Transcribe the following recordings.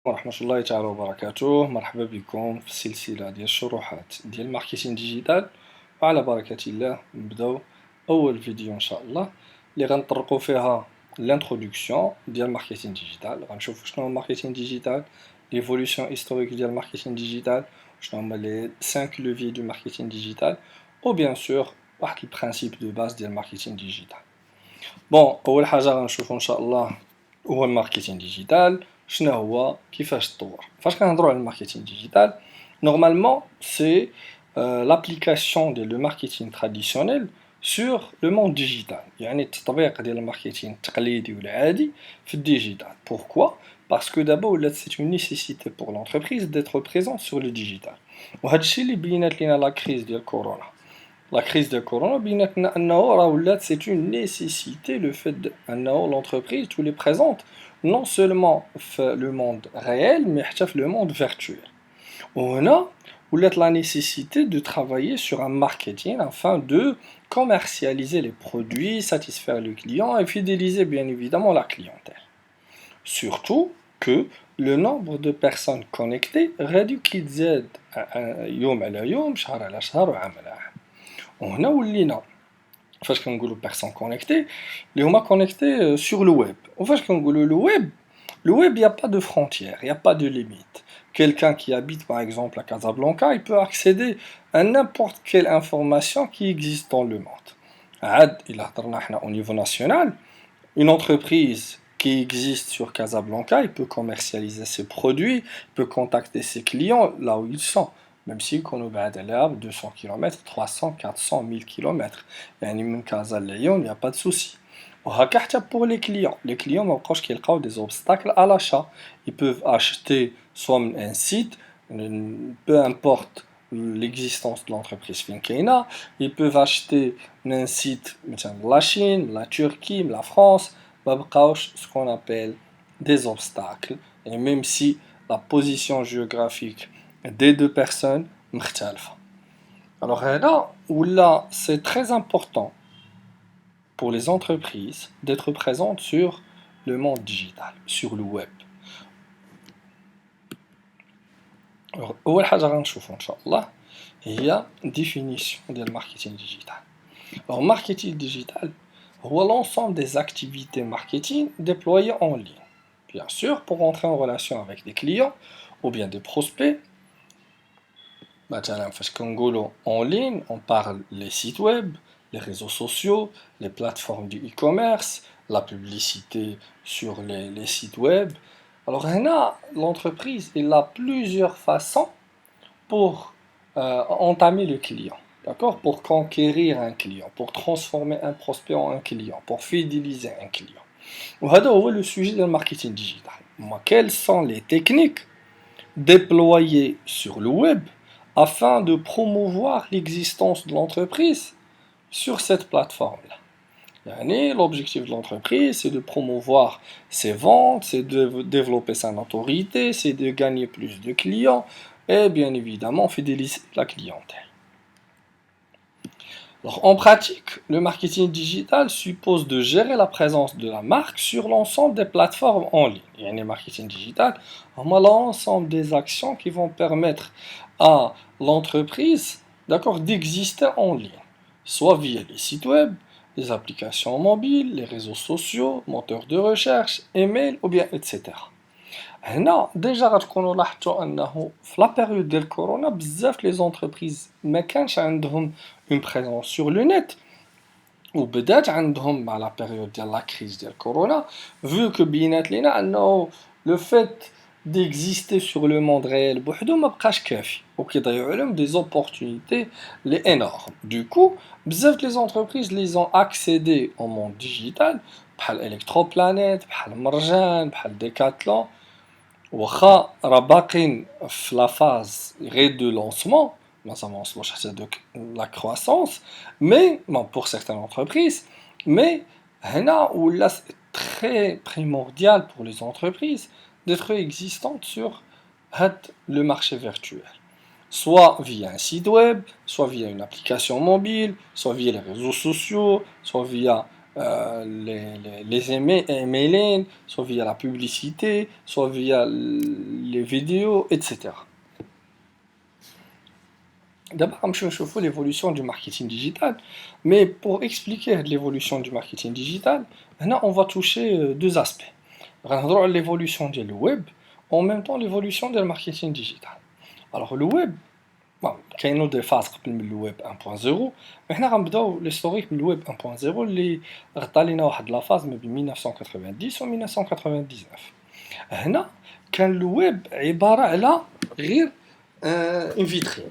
ورحمة الله تعالى وبركاته. مرحبا بكم في السلسلة ديال الشروحات ديال الماركتينغ ديجيتال. وعلى بركة الله نبداو أول فيديو إن شاء الله اللي غنطرقو فيها الانترودكسيون ديال الماركتينغ ديجيتال. غنشوفو شنو هو الماركتينغ ديجيتال، ليفولوسيون هيستوريك ديال الماركتينغ ديجيتال، شنو هما لي 5 لوفيي دو ماركتينغ ديجيتال، و بيان سور واحد البرانسيب دو باز ديال الماركتينغ ديجيتال. بون أول حاجة غنشوفو إن شاء الله هو الماركتينغ ديجيتال. شنو هو كيفاش تطور. فاش كنهضروا على الماركتينغ ديجيتال نورمالمون سي l'application ديال لو ماركتينغ تراديسيونيل sur le monde digital، يعني التطبيق ديال الماركتينغ التقليدي والعادي في الديجيتال. pourquoi parce que d'abord c'est une nécessité pour l'entreprise d'être présente sur le digital، وهذا الشيء اللي بينات لينا لا كريز ديال كورونا. La crise de Corona, c'est une nécessité, le fait que l'entreprise tous les présente non seulement le monde réel, mais aussi le monde virtuel. On a la nécessité de travailler sur un marketing afin de commercialiser les produits, satisfaire le client et fidéliser bien évidemment la clientèle. Surtout que le nombre de personnes connectées réduit qui زاد يوم على يوم شهر على شهر وعام على عام. وهنا ولينا فاش كنقولوا بيرسون كونيكتي اللي هما كونيكتي sur le web. وفاش كنقولوا le web il y a pas de frontières, il y a pas de limite. Quelqu'un qui habite par exemple à Casablanca, il peut accéder à n'importe quelle information qui existe dans le monde. عاد إلا هضرنا حنا au niveau national, une entreprise qui existe sur Casablanca, il peut commercialiser ses produits, il peut contacter ses clients là où ils sont. Même si on a 200 km, 300, 400, 1000 km. يعني من كازا لليون, il n'y a pas de souci. وهكا حتى pour les clients ما بقاوش كيلقاو des obstacles à l'achat. Ils peuvent acheter soit un site, peu importe l'existence de l'entreprise فين كاينه. Ils peuvent acheter un site مثلا la Chine, la Turquie, la France. ما بقاوش ce qu'on appelle des obstacles. Et même si la position géographique des deux personnes مختلفة. Alors là, c'est très important pour les entreprises d'être présentes sur le monde digital, sur le web. Alors, أول حاجة غنشوفو إن شاء الله هي définition ديال marketing digital. Alors, marketing digital هو l'ensemble des activités marketing déployées en ligne. Bien sûr, pour entrer en relation avec des clients ou bien des prospects. مثلا فاش كنقولوا en ligne, on parle les sites web, les réseaux sociaux, les plateformes du e-commerce, la publicité sur les sites web. Alors هنا l'entreprise il a plusieurs façons pour entamer le client, d'accord, pour conquérir un client, pour transformer un prospect en un client, pour fidéliser un client. وهذا هو le sujet du marketing digital. Quelles sont les techniques déployées sur le web afin de promouvoir l'existence de l'entreprise sur cette plateforme-là. L'objectif de l'entreprise, c'est de promouvoir ses ventes, c'est de développer sa notoriété, c'est de gagner plus de clients et bien évidemment fidéliser la clientèle. Alors, en pratique, le marketing digital suppose de gérer la présence de la marque sur l'ensemble des plateformes en ligne. Et le marketing digital, on a l'ensemble des actions qui vont permettre à l'entreprise, d'accord, d'exister en ligne, soit via les sites web, les applications mobiles, les réseaux sociaux, moteurs de recherche, email ou bien etc. هنا ديجا غتكونوا لاحظتوا انه في لا بيريود ديال كورونا بزاف لي زونتربريز ما كانش عندهم اون بريزونس سور لو نت، وبدات عندهم مع لا بيريود ديال لا كريز ديال كورونا فيو كو بينات لينا انه لو فيت d'exister sur le monde réel بوحدو ما بقاش كافي وكيضيعوا لهم دي زوبورتونيتي لي انورم. Du coup بزاف لي زونتربريز لي زون اكسيدي au monde digital بحال الكتروبلانيت بحال مرجان بحال ديكاتلون. واخا راه باقين في لا فاز غير دو لونسمون ما وصلوش حتى دوك لا كرواسونس مي بون بور سيغتان انتربريز. مي هنا ولا très primordial pour les entreprises d'être existantes sur le marché virtuel, soit via un site web, soit via une application mobile, soit via les réseaux sociaux, soit via emails, soit via la publicité, soit via les vidéos, etc. D'abord, je vais chauffer l'évolution du marketing digital, mais pour expliquer l'évolution du marketing digital, maintenant on va toucher deux aspects. On va voir l'évolution du web, en même temps l'évolution du marketing digital. Alors le web, bon, كاينو des phases قبل من الويب 1.0 mais حنا غنبداو l'historique من الويب 1.0 اللي غطى لينا واحد لا فاز ما بين 1990 و 1999. هنا كان الويب عبارة على غير une vitrine,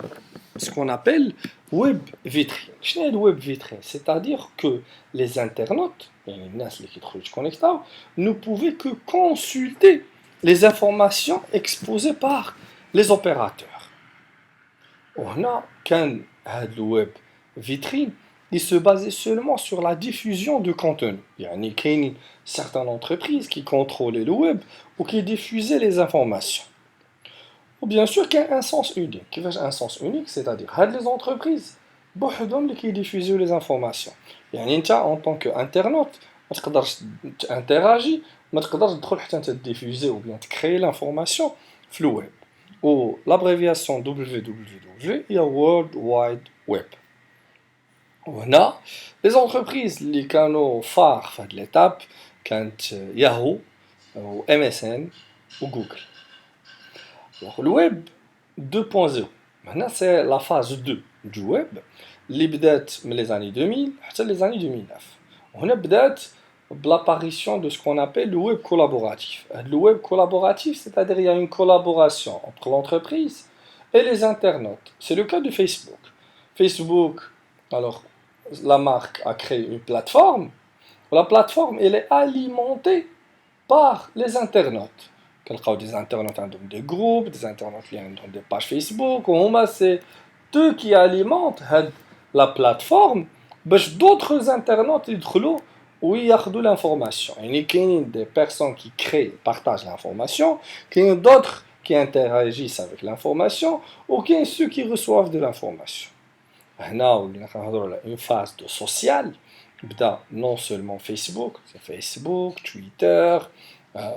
ce qu'on appelle web vitrine. شنو هي الويب vitrine? C'est-à-dire que les internautes, يعني الناس اللي كيدخلوا يتكونيكتاو, ne pouvaient que consulter les informations exposées par les opérateurs. وهنا كان هاد الويب vitrine il se basait seulement sur la diffusion de contenu. يعني كاينين certaines entreprises qui contrôlaient le web ou qui diffusaient les informations. Ou bien sûr qu'il y a un sens unique. كيفاش un sens unique? C'est-à-dire هاد les entreprises بوحدهم اللي كيديفوزيو les informations. يعني انت en tant qu'internaute ما تقدرش تانتيراجي ما تقدرش تدخل حتى انت تديفوزي ou bien تكري l'information في الويب. Ou l'abréviation www هي World Wide Web. وهنا les entreprises اللي كانوا فار في هاد l'étape كانت ياهو و MSN و جوجل. Alors, le web 2.0 maintenant c'est la phase 2 du web اللي بدات من les années 2000 حتى les années 2009. وهنا بدات l'apparition de ce qu'on appelle le web collaboratif. Le web collaboratif, c'est-à-dire il y a une collaboration entre l'entreprise et les internautes. C'est le cas de Facebook. Facebook, alors la marque a créé une plateforme. La plateforme, elle est alimentée par les internautes. Des internautes ont des groupes, des internautes ont des pages Facebook. C'est eux qui alimentent la plateforme. D'autres internautes ils oui, il y a de l'information. Il y a des personnes qui créent, partagent l'information, il y a d'autres qui interagissent avec l'information, ou il y a ceux qui reçoivent de l'information. Là, il y a une phase de social, non seulement Facebook, c'est Facebook, Twitter,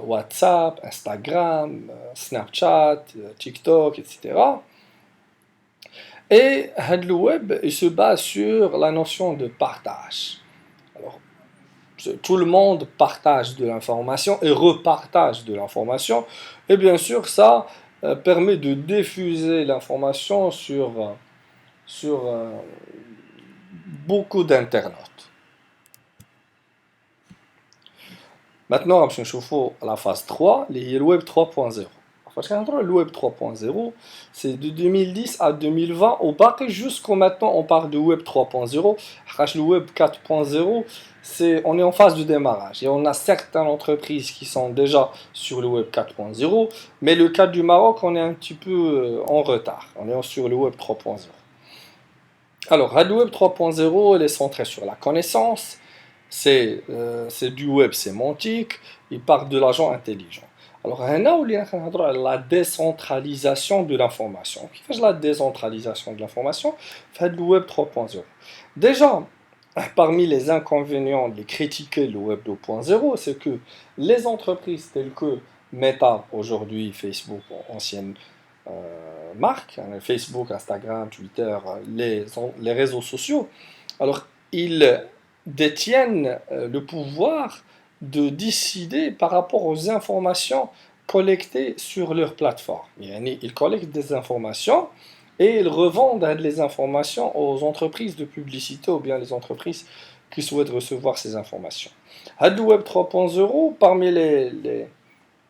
WhatsApp, Instagram, Snapchat, TikTok, etc. Et le web il se base sur la notion de partage. Alors, tout le monde partage de l'information et repartage de l'information. Et bien sûr, ça permet de diffuser l'information sur beaucoup d'internautes. Maintenant, je vais la phase 3, le web 3.0. Le web 3.0, c'est de 2010 à 2020, au bac jusqu'au maintenant, on parle de web 3.0. Le web 4.0, on est en phase de démarrage. Et on a certaines entreprises qui sont déjà sur le web 4.0, mais le cas du Maroc, on est un petit peu en retard. On est sur le web 3.0. Alors, le web 3.0, il est centré sur la connaissance. C'est du web sémantique. Il part de l'agent intelligent. Alors, on a la décentralisation de l'information. Qu'est-ce que la décentralisation de l'information? Fait le web 3.0. Déjà, parmi les inconvénients de critiquer le web 2.0, c'est que les entreprises telles que Meta, aujourd'hui Facebook, ancienne marque, Facebook, Instagram, Twitter, les réseaux sociaux, alors ils détiennent le pouvoir de décider par rapport aux informations collectées sur leur plateforme. Ils collectent des informations et ils revendent les informations aux entreprises de publicité ou bien les entreprises qui souhaitent recevoir ces informations. Le Web 3.0, parmi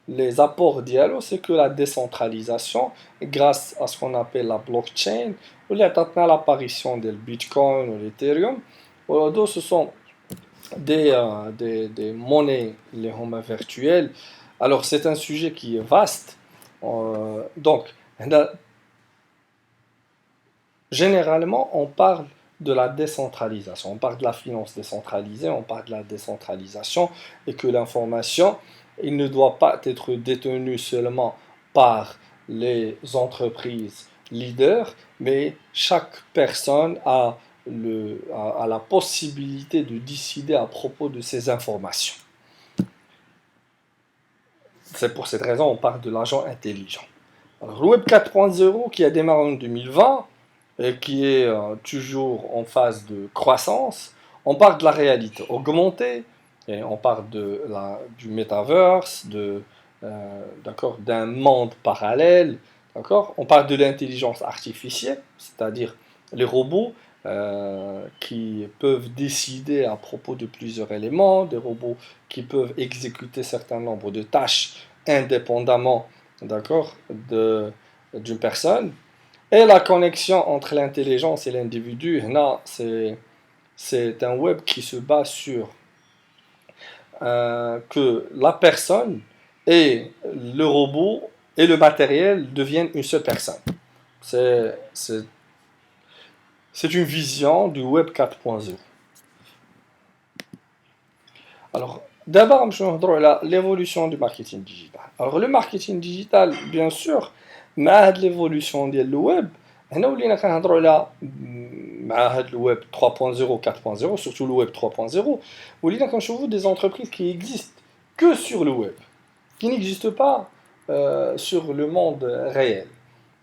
les apports d'Yalo, c'est que la décentralisation, grâce à ce qu'on appelle la blockchain, ou l'apparition du Bitcoin ou l'Ethereum, ce sont des monnaies virtuelles. Alors c'est un sujet qui est vaste. Donc, généralement, on parle de la décentralisation. On parle de la finance décentralisée, on parle de la décentralisation et que l'information, il ne doit pas être détenue seulement par les entreprises leaders, mais chaque personne a a la possibilité de décider à propos de ces informations. C'est pour cette raison qu'on parle de l'agent intelligent. Alors, le Web 4.0 qui a démarré en 2020 et qui est toujours en phase de croissance, on parle de la réalité augmentée, et on parle du metaverse, d'accord, d'un monde parallèle, d'accord. On parle de l'intelligence artificielle, c'est-à-dire les robots qui peuvent décider à propos de plusieurs éléments, des robots qui peuvent exécuter un certain nombre de tâches indépendamment, d'accord, d'une personne. Et la connexion entre l'intelligence et l'individu, là, c'est un web qui se base sur que la personne et le robot et le matériel deviennent une seule personne. C'est, c'est, c'est une vision du web 4.0. Alors, d'abord, je vais voir l'évolution du marketing digital. Alors, le marketing digital, bien sûr, مع l'évolution du web, هنا ولينا كنهضروا على مع هذا الويب 3.0 4.0 surtout le web 3.0 ولينا كنشوفوا des entreprises qui existent que sur le web, qui n'existent pas sur le monde réel.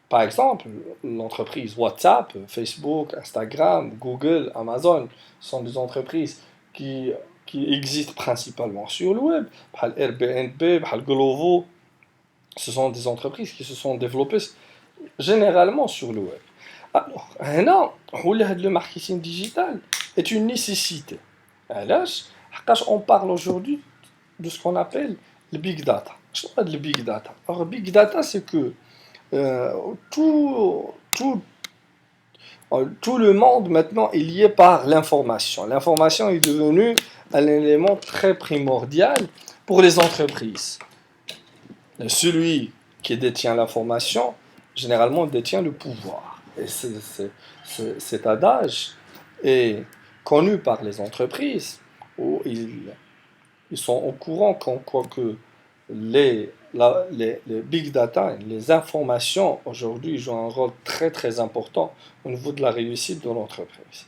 Par exemple, l'entreprise WhatsApp, Facebook, Instagram, Google, Amazon sont des entreprises qui, qui existent principalement sur le web. Bhal Airbnb, bhal Glovo, ce sont des entreprises qui se sont développées généralement sur le web. Alors, هنا le marketing digital est une nécessité. علاش؟ حقاش on parle aujourd'hui de ce qu'on appelle le big data. شنو هاد le big data? Alors, big data, c'est que euh, tout, tout, tout le monde maintenant est lié par l'information. L'information est devenue un élément très primordial pour les entreprises. Celui qui détient l'information, généralement, détient le pouvoir. Et cet adage est connu par les entreprises où ils sont au courant qu'en quoi que les big data, les informations aujourd'hui jouent un rôle très très important au niveau de la réussite de l'entreprise.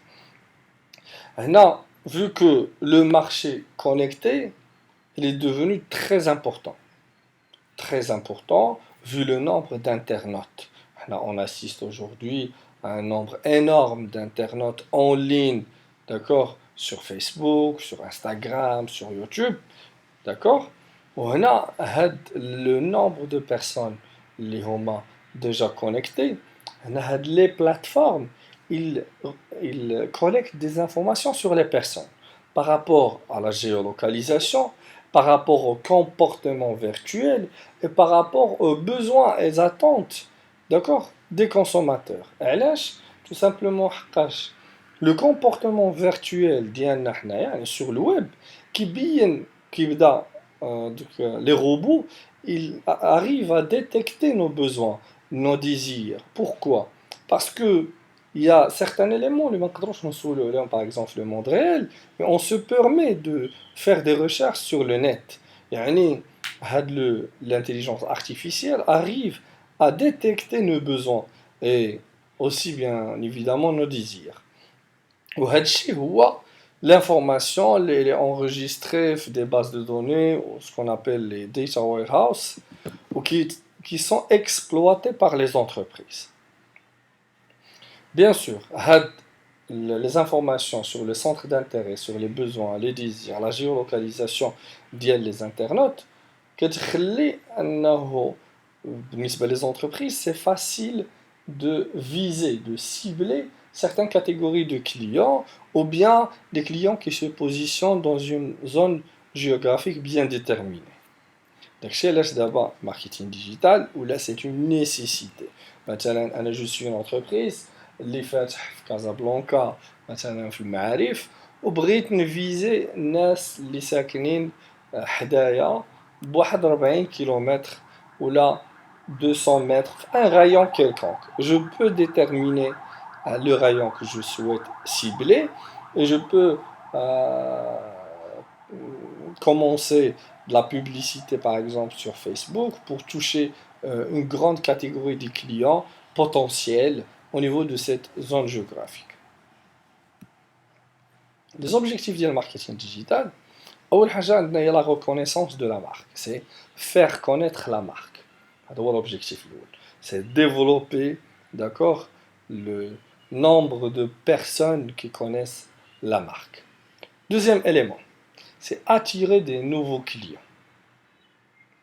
Maintenant, vu que le marché connecté, il est devenu très important vu le nombre d'internautes. On assiste aujourd'hui à un nombre énorme d'internautes en ligne, d'accord, sur Facebook, sur Instagram, sur YouTube, d'accord. On a le nombre de personnes qui sont déjà connectées. Les plateformes, ils, ils collectent des informations sur les personnes par rapport à la géolocalisation, par rapport au comportement virtuel et par rapport aux besoins et attentes, d'accord, des consommateurs. علاش؟ Tout simplement حقاش le comportement virtuel ديالنا حنايا sur le web كيبدا les robots ils arrivent à détecter nos besoins, nos désirs. Pourquoi? Parce que il y a certains éléments, par exemple le monde réel, mais on se permet de faire des recherches sur le net. يعني l'intelligence artificielle arrive à détecter nos besoins et aussi bien évidemment nos désirs. وهذا الشيء هو l'information elle est enregistrée dans des bases de données, ou ce qu'on appelle les data warehouse, ou qui sont exploitées par les entreprises. Bien sûr, les informations sur le centre d'intérêt, sur les besoins, les désirs, la géolocalisation des internautes, كتخلي أنه بالنسبة les entreprises, c'est facile de viser, de cibler certaines catégories de clients ou bien des clients qui se positionnent dans une zone géographique bien déterminée. Donc chez là, c'est d'abord marketing digital où là c'est une nécessité. مثلا je suis une entreprise اللي فاتح في كازابلانكا مثلا في المعارف وبغيت نفيزي الناس اللي ساكنين حدايا بواحد 40 كيلومتر ولا 200 mètres, un rayon quelconque. Je peux déterminer le rayon que je souhaite cibler et je peux commencer de la publicité par exemple sur Facebook pour toucher une grande catégorie de clients potentiels au niveau de cette zone géographique. Les objectifs du marketing digital, أول حاجة عندنا هي la reconnaissance de la marque, c'est faire connaître la marque. هذا هو l'objectif الأول. C'est développer, d'accord, le nombre de personnes qui connaissent la marque. Deuxième élément, c'est attirer des nouveaux clients.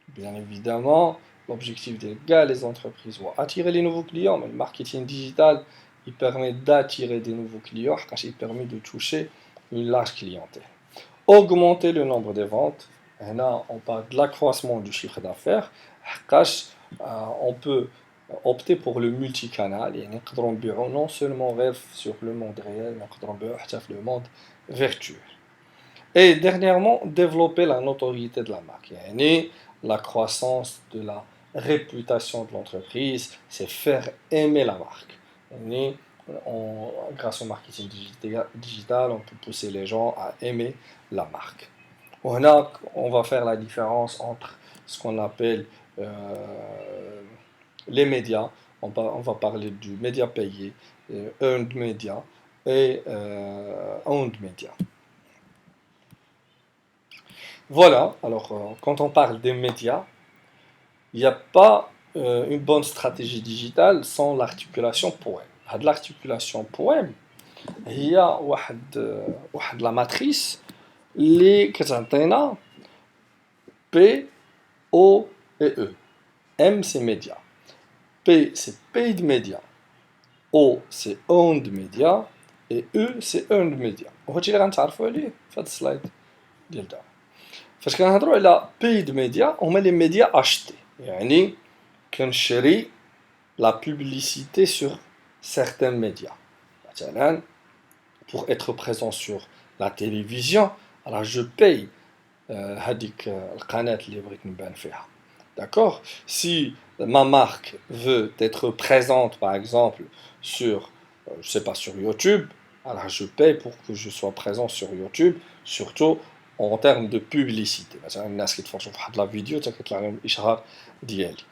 Bien évidemment, l'objectif des gars, les entreprises vont attirer les nouveaux clients, mais le marketing digital, il permet d'attirer des nouveaux clients, car il permet de toucher une large clientèle. Augmenter le nombre de ventes. Et là, on parle de l'accroissement du chiffre d'affaires. On peut opter pour le multicanal. Et non seulement sur le monde réel, mais sur le monde virtuel. Et dernièrement, développer la notoriété de la marque. Yani, la croissance de la réputation de l'entreprise, c'est faire aimer la marque. Yani, grâce au marketing digital, on peut pousser les gens à aimer la marque. On va faire la différence entre ce qu'on appelle les médias. On va parler du média payé, earned media et owned media. Voilà, alors quand on parle des médias, il n'y a pas une bonne stratégie digitale sans l'articulation poème. L'articulation poème, il y a la matrice اللي كتعطينا P, O et E. M c'est média. P c'est paid media. O c'est owned media. Et E c'est earned media. وهادشي اللي غنتعرفوا عليه في هاد السلايد ديال دابا. فاش كنهضروا على paid media هما les médias achetés. يعني كنشري la publicité sur certains médias. مثلا pour être présent sur la télévision, alors je paye هذيك القناة اللي بغيت نبان فيها. D'accord? Si ma marque veut être présente par exemple sur je sais pas sur YouTube, alors je paye pour que je sois présent sur YouTube, surtout en termes de publicité. مثلا الناس كيتفرجوا في واحد لا فيديو تكيطلع لهم الاشهار ديالي.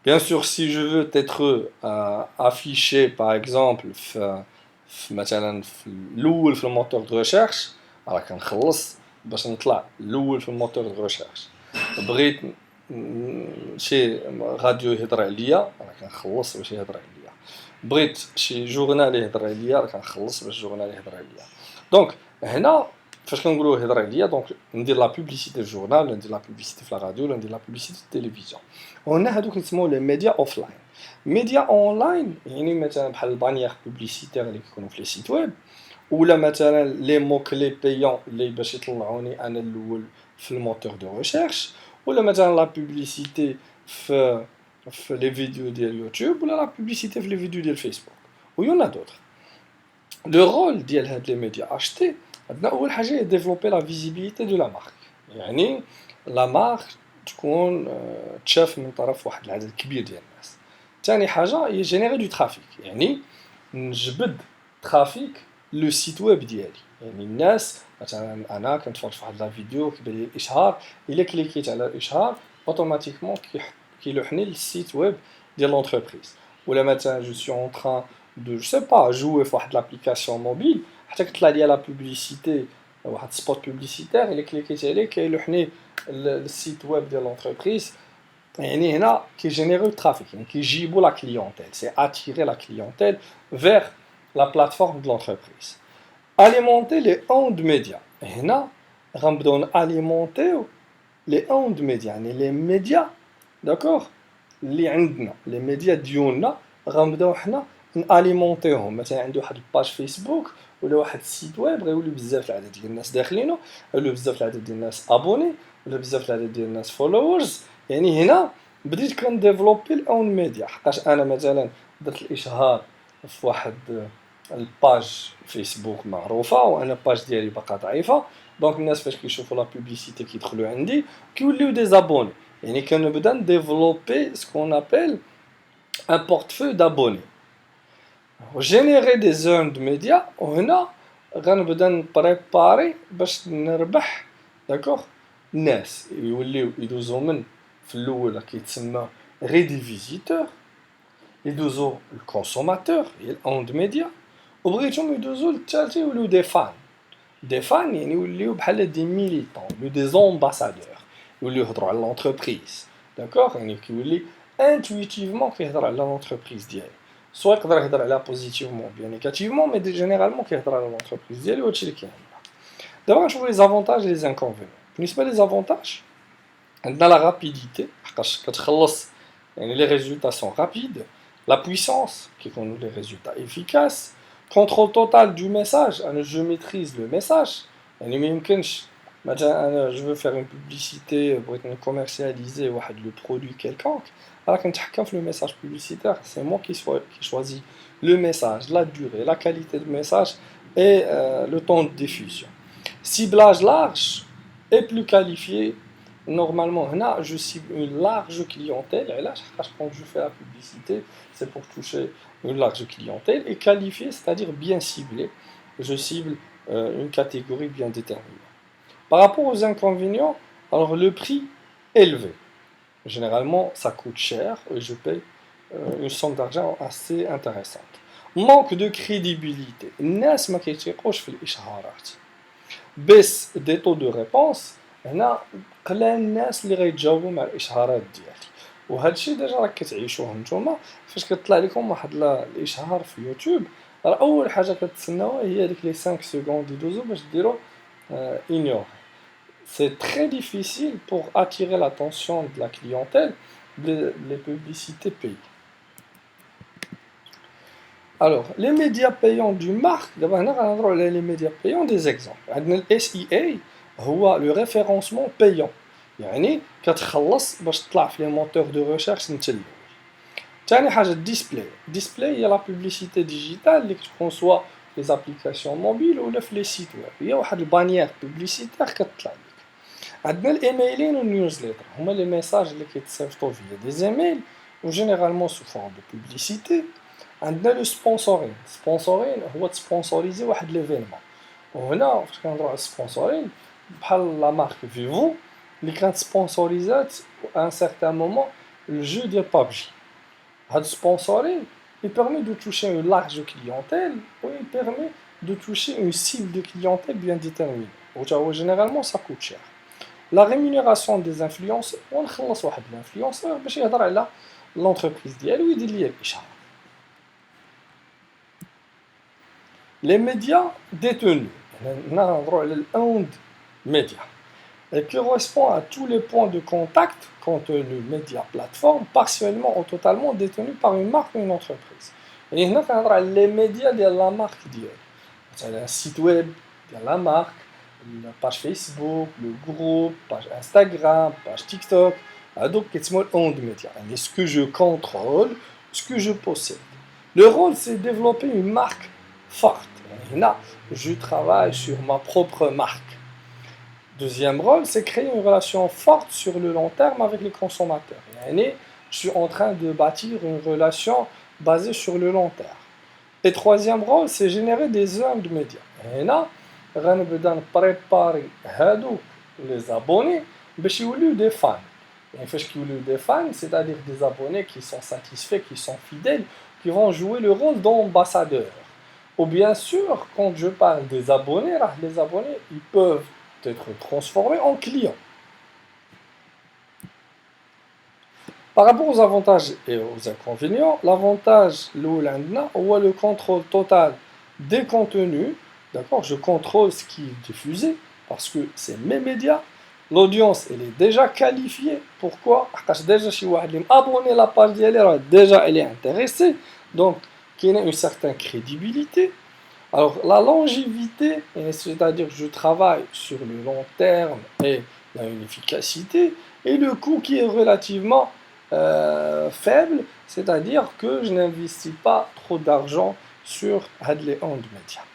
Bien sûr, si je veux être affiché par exemple مثلا في الاول في الموتور دو ريشيرش راه كنخلص باش نطلع الاول في الموتور دو ريشيرش. بغيت شي راديو يهضر عليا راه كنخلص باش يهضر عليا. بغيت شي جورنال يهضر عليا راه كنخلص باش الجورنال يهضر عليا. دونك هنا فاش كنقولوا يهضر عليا دونك ندير لا بوبليسيتي في الجورنال ولا ندير لا بوبليسيتي في لا راديو ولا ندير لا بوبليسيتي في التلفزيون. وهنا هادو كيتسموا لي ميديا اوفلاين. ميديا اونلاين يعني مثلا بحال البانيير بوبليسيتير اللي كيكونوا في لي سيت ويب ولا مثلا لي مو كلي بيون اللي باش يطلعوني انا الاول في الموتور دو ريشيرش ولا مثلا لا بوبليسيتي في لي فيديو ديال يوتيوب ولا لا بوبليسيتي في لي فيديو ديال فيسبوك ويونا دوطر. لو رول ديال هاد لي ميديا اشتي عندنا اول حاجه هي ديفلوبي لا فيزيبيليتي دو لا مارك. يعني لا مارك تكون تشاف من طرف واحد العدد كبير ديال الناس. ثاني حاجه هي جينيري دو ترافيك، يعني نجبد ترافيك لو سيت ويب ديالي. يعني الناس مثلا انا كنتفرج في واحد لا فيديو كيبان لي الاشهار، الا كليكيت على الاشهار اوتوماتيكمون كيلوحني للسيت ويب ديال لونتربريز. ولا مثلا جو سي اون تران دو جو سي با جوي في واحد لابليكاسيون موبيل حتى كتطلع ليا لا بوبليسيتي واحد سبوت بوبليسيتير الا كليكيت عليه كيلوحني للسيت ويب ديال لونتربريز. يعني هنا كيجينيريو ترافيك، يعني كيجيبوا لا كليونتيل، سي اتيري لا كليونتيل فيغ لا بلاتفورم دو لونتربريز. اليمونتي لي اوند ميديا، هنا غنبداو ناليمونتيو لي اوند ميديا، يعني لي ميديا داكوغ اللي عندنا، لي ميديا ديالنا غنبداو حنا ناليمونتيوهم. مثلا عندي واحد الباج فيسبوك ولا واحد السيت ويب غيولي بزاف العدد ديال الناس داخلينه، ولا بزاف العدد ديال الناس ابوني، ولا بزاف العدد ديال الناس فولورز. يعني هنا بديت كنديفلوبي الاون ميديا، حقاش انا مثلا درت الاشهار في واحد الباج فيسبوك معروفه وانا الباج ديالي باقا ضعيفه، دونك الناس فاش كيشوفوا لا بوبليسيتي كيدخلوا عندي كيوليو دي زابوني. يعني كنبدا نديفلوبي سكون ابل ان بورتفوي دابوني وجينيري دي زون دو ميديا. وهنا غنبدا نبريباري باش نربح داكوغ الناس يوليو يدوزو من في الاول كيتسمى غي دي فيزيتور، يدوزو الكونسوماتور هي الاوند ميديا، وبغيتهم يدوزو للثالث يوليو دي فان. Des fans يوليو بحال des militants ou des ambassadeurs يوليو يهضروا على l'entreprise. D'accord, يعني كيولي intuitivement كيهضر على l'entreprise ديالو. soit يقدر يهضر عليها positivement ou bien négativement, mais généralement كيهضر على l'entreprise ديالو وهادشي اللي كاين. دابا غنشوفو les avantages et les inconvénients. بالنسبة les avantages, عندنا la rapidité حقاش كتخلص يعني les résultats sont rapides, la puissance كيكونوا les résultats efficaces, contrôle total du message, je maîtrise le message. يعني ما يمكنش مثلا انا je veux faire une publicité بغيت commercialiser واحد le produit quelconque, راه كنتحكم في le message publicitaire, c'est moi qui choisis le message, la durée, la qualité de message et le temps de diffusion. Ciblage large et plus qualifié. Normalement, je cible une large clientèle. Et là, quand je fais la publicité, c'est pour toucher une large clientèle. Et qualifié, c'est-à-dire bien ciblé. Je cible une catégorie bien déterminée. Par rapport aux inconvénients, alors le prix élevé. Généralement, ça coûte cher et je paye une somme d'argent assez intéressante. Manque de crédibilité. الناس ما كيثيقوش في الإشعارات. Baisse des taux de réponse. هنا قلال الناس اللي غيتجاوبوا مع الاشعارات ديالي، وهذا الشيء ديجا راك كتعيشوه نتوما فاش كطلع لكم واحد الاشعار في يوتيوب. راه اول حاجه كتسناوها هي ديك لي 5 سكوند يدوزو باش ديروا ignore. C'est très difficile pour attirer l'attention de la clientèle les publicités payées. Alors, les médias payants du marque, d'abord on va voir les médias payants des exemples. Le SEA هو le référencement payant. يعني كتخلص باش تطلع في les moteurs de recherche انت الاول. ثاني حاجه display هي la publicité digitale اللي كتكون سوا les applications mobiles ولا في les sites web. هي واحد البانيير publicitaire كتطلع لك. عندنا الايميلين والنيوزليتر هما لي ميساج اللي كيتصيفطوا فيا دي زيميل وجينيرالمون سو فورم دو بوبليسيتي. عندنا لو سبونسورين هو تسبونسوريزي واحد ليفينمون، وهنا فاش كنهضروا على السبونسورين بحال لا مارك فيفو اللي كانت سبونسوريزات ان سيغتان مومون الجو ديال بابجي. هاد السبونسورين il permet de toucher une large clientèle ou il permet de toucher une cible de clientèle bien déterminée. Généralement ça coûte cher. La rémunération des influenceurs, on خلص واحد l'influenceur باش يهضر على l'entreprise ديالو ويدير ليا الاشهار. Les médias détenus, owned médias, et qui correspond à tous les points de contact contenus médias plateforme, partiellement ou totalement détenus par une marque ou une entreprise. Et ici, on a les médias de la marque. Un site web de la marque, la page Facebook, le groupe, page Instagram, page TikTok, donc c'est mon owned média. Et ce que je contrôle, ce que je possède. Le rôle, c'est de développer une marque forte. Là, je travaille sur ma propre marque. Deuxième rôle, c'est créer une relation forte sur le long terme avec les consommateurs. Je suis en train de bâtir une relation basée sur le long terme. Et troisième rôle, c'est générer des earned médias. Et là, غنبدا préparer les abonnés باش يوليو des fans. Et فاش كيوليو des fans, c'est-à-dire des abonnés qui sont satisfaits, qui sont fidèles, qui vont jouer le rôle d'ambassadeurs. Ou bien sûr, quand je parle des abonnés, les abonnés, ils peuvent être transformés en clients. Par rapport aux avantages et aux inconvénients, l'avantage, le contrôle total des contenus. D'accord, je contrôle ce qui est diffusé parce que c'est mes médias. L'audience, elle est déjà qualifiée. Pourquoi? Parce que déjà, si vous avez abonné à la page d'elle, déjà, elle est intéressée. Donc, qui a une certaine crédibilité. Alors, la longévité, c'est-à-dire que je travaille sur le long terme et il y a une efficacité, et le coût qui est relativement faible, c'est-à-dire que je n'investis pas trop d'argent sur les owned médias.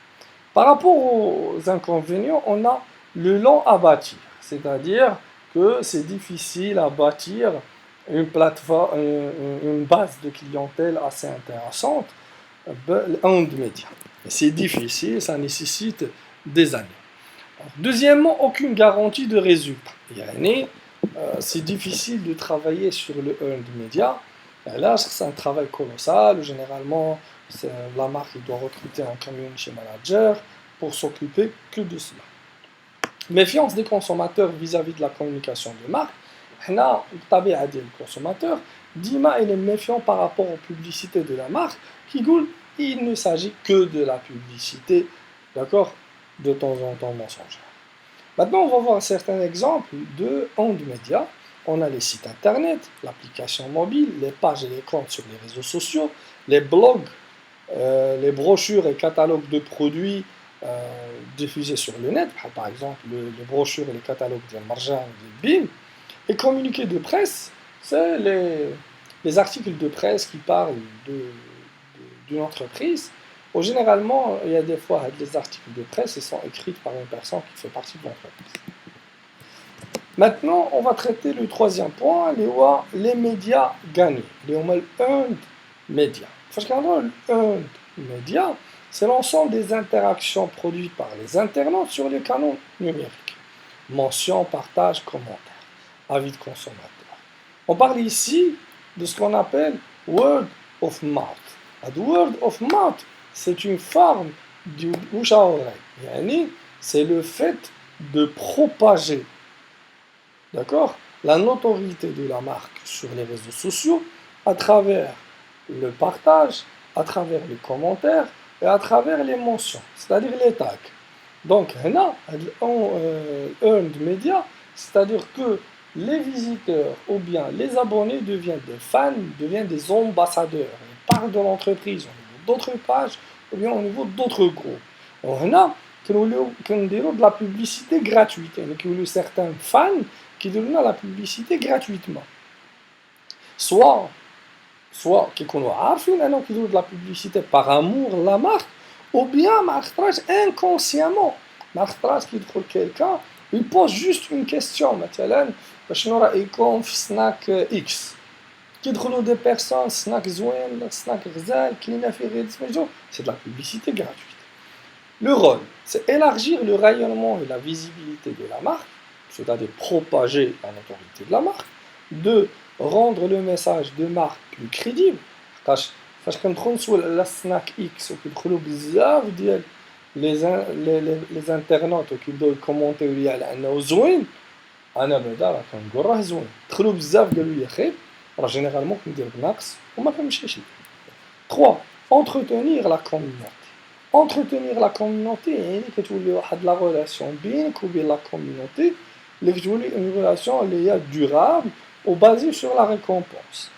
Par rapport aux inconvénients, on a le long à bâtir, c'est-à-dire que c'est difficile à bâtir une plateforme, une base de clientèle assez intéressante. Owned médias. C'est difficile, ça nécessite des années. Alors, deuxièmement, aucune garantie de résultat. C'est difficile de travailler sur le earned media. Là, c'est un travail colossal. Généralement, la marque doit recruter un community manager, pour s'occuper que de cela. Méfiance des consommateurs vis-à-vis de la communication de marque. حنا الطبيعة ديال الكونسوماتور ديما il est méfiant par rapport aux publicités de la marque qui dit il ne s'agit que de la publicité, d'accord, de temps en temps mensongère. Maintenant, on va voir certains exemples de ondes médias. On a les sites internet, l'application mobile, les pages et les comptes sur les réseaux sociaux, les blogs, les brochures et catalogues de produits diffusés sur le net, par exemple les brochures et les catalogues de Marjan et de BIM. Et communiqué de presse, c'est les articles de presse qui parlent d'une entreprise. Ou généralement, il y a des fois des articles de presse qui sont écrits par une personne qui fait partie de l'entreprise. Maintenant, on va traiter le troisième point, les médias gagnés. Les earned media. Parce qu'un earned media, c'est l'ensemble des interactions produites par les internautes sur les canaux numériques. Mentions, partages, commentaires, avis de consommateurs. On parle ici de ce qu'on appelle word of mouth. The word of mouth, c'est une forme du bouche à oreille. C'est le fait de propager, d'accord, la notoriété de la marque sur les réseaux sociaux à travers le partage, à travers les commentaires et à travers les mentions, c'est-à-dire les tags. Donc, earned media, c'est-à-dire que les visiteurs ou bien les abonnés deviennent des fans, deviennent des ambassadeurs. Ils parlent de l'entreprise au niveau d'autres pages ou bien au niveau d'autres groupes. Donc, كنديروا de la publicité gratuite. Il y a certains fans qui donnent la publicité gratuitement. Soit كيكونوا عارفين انهم كيديروا de la publicité par amour la marque, ou bien مع خطرات inconsciemment مع خطرات كيدخل quelqu'un il pose juste une question مثلا شنو رايكم في سناك اكس كيدخلوا des personnes سناك زوين سناك غزال كاينه فيه غير سميتو c'est de la publicité gratuite. Le rôle, c'est élargir le rayonnement et la visibilité de la marque, c'est-à-dire propager la notoriété de la marque, de rendre le message de marque plus crédible. فاش كندخلوا نسول على سناك اكس وكيدخلوا بزاف ديال les internautes وكيبداو يكومونتيو ليا على انه زوين انا بعدا راه كنقول راه زوين دخلوا بزاف قالوا لي خير راه جينيرالمون كندير بناقص وما كنمشيش ليه. 3. Entretenir la communauté. Entretenir la communauté يعني كتولي واحد لا ريلاسيون بينك وبين لا كوميونيتي اللي كتولي اون ريلاسيون اللي هي durable ou basée sur la récompense.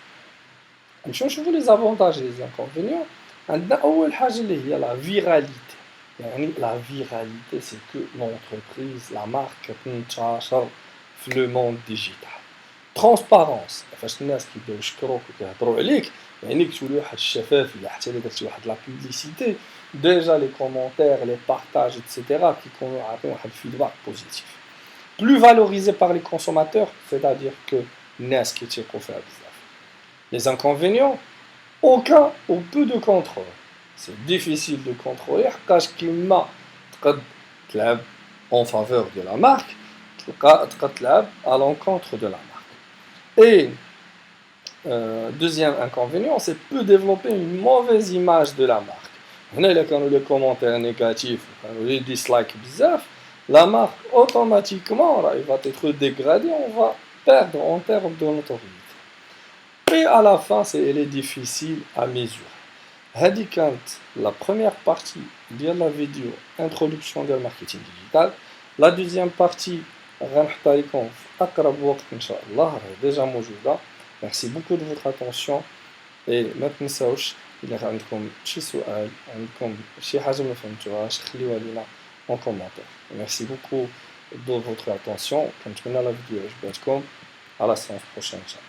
نمشيو نشوفوا لي زافونتاج لي زانكونفينيون. عندنا اول حاجه اللي هي لا فيراليتي. يعني لا فيراليتي سي كو لونتربريز لا مارك تنتشر في لو موند ديجيتال. ترونسبارونس فاش الناس كيبداو يشكروك وكيهضروا عليك يعني كتولي واحد الشفافيه حتى الا درتي واحد لا بوبليسيتي ديجا لي كومونتير لي بارطاج ايتترا كيكونوا عاطين واحد الفيدباك بوزيتيف. Plus valorisé par les consommateurs, c'est-à-dire que الناس كيتيقوا فيها بزاف. Les inconvénients, aucun ou peu de contrôle. C'est difficile de contrôler حقاش كيما تقد تلعب en faveur de la marque, تقد تلعب à l'encontre de la marque. Et deuxième inconvénient, c'est peut développer une mauvaise image de la marque. هنا إلا كانوا les commentaires négatifs ou les dislikes بزاف, la marque automatiquement il va être dégradé, on va perdre en termes de notoriété. Et à la fin, elle est difficile à mesurer. هذه كانت la première partie ديال la vidéo introduction ديال marketing digital. La deuxième partie غنحطها لكم في أقرب وقت إن شاء الله راهي déjà موجودة. Merci beaucoup de votre attention et ما تنساوش إلا عندكم شي سؤال عندكم شي حاجة ما فهمتوهاش خليوها لينا en commentaire. Merci beaucoup de votre attention. كنتمنى la vidéo عجبتكم. À la séance prochaine.